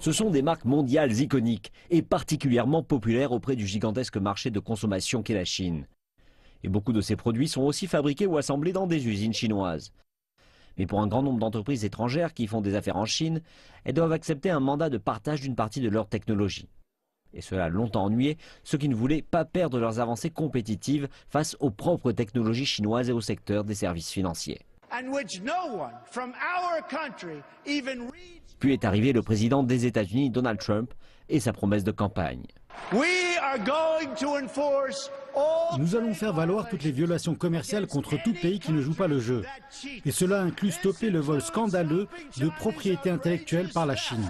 Ce sont des marques mondiales iconiques et particulièrement populaires auprès du gigantesque marché de consommation qu'est la Chine. Et beaucoup de ces produits sont aussi fabriqués ou assemblés dans des usines chinoises. Mais pour un grand nombre d'entreprises étrangères qui font des affaires en Chine, elles doivent accepter un mandat de partage d'une partie de leur technologie. Et cela a longtemps ennuyé ceux qui ne voulaient pas perdre leurs avancées compétitives face aux propres technologies chinoises et au secteur des services financiers. Puis est arrivé le président des États-Unis, Donald Trump, et sa promesse de campagne. Nous allons faire valoir toutes les violations commerciales contre tout pays qui ne joue pas le jeu. Et cela inclut stopper le vol scandaleux de propriété intellectuelle par la Chine.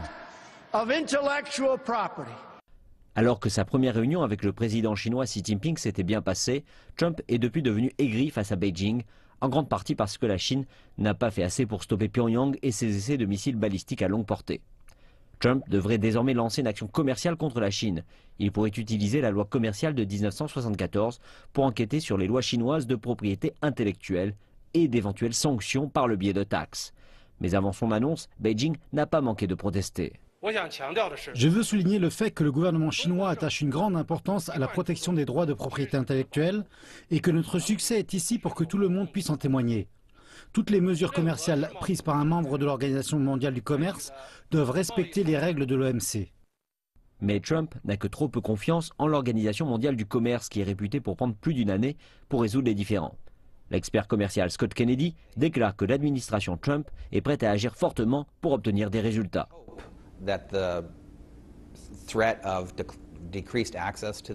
Alors que sa première réunion avec le président chinois Xi Jinping s'était bien passée, Trump est depuis devenu aigri face à Beijing, en grande partie parce que la Chine n'a pas fait assez pour stopper Pyongyang et ses essais de missiles balistiques à longue portée. Trump devrait désormais lancer une action commerciale contre la Chine. Il pourrait utiliser la loi commerciale de 1974 pour enquêter sur les lois chinoises de propriété intellectuelle et d'éventuelles sanctions par le biais de taxes. Mais avant son annonce, Beijing n'a pas manqué de protester. Je veux souligner le fait que le gouvernement chinois attache une grande importance à la protection des droits de propriété intellectuelle et que notre succès est ici pour que tout le monde puisse en témoigner. Toutes les mesures commerciales prises par un membre de l'Organisation mondiale du commerce doivent respecter les règles de l'OMC. Mais Trump n'a que trop peu confiance en l'Organisation mondiale du commerce qui est réputée pour prendre plus d'une année pour résoudre les différends. L'expert commercial Scott Kennedy déclare que l'administration Trump est prête à agir fortement pour obtenir des résultats.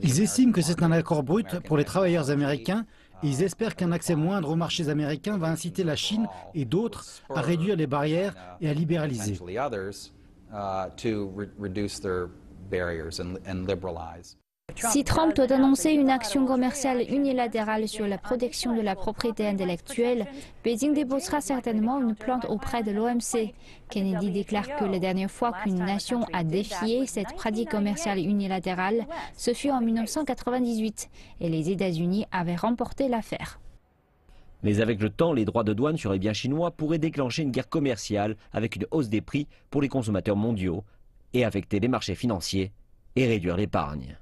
Ils estiment que c'est un accord brut pour les travailleurs américains et ils espèrent qu'un accès moindre aux marchés américains va inciter la Chine et d'autres à réduire les barrières et à libéraliser. Si Trump doit annoncer une action commerciale unilatérale sur la protection de la propriété intellectuelle, Beijing déposera certainement une plainte auprès de l'OMC. Kennedy déclare que la dernière fois qu'une nation a défié cette pratique commerciale unilatérale, ce fut en 1998, et les États-Unis avaient remporté l'affaire. Mais avec le temps, les droits de douane sur les biens chinois pourraient déclencher une guerre commerciale avec une hausse des prix pour les consommateurs mondiaux et affecter les marchés financiers et réduire l'épargne.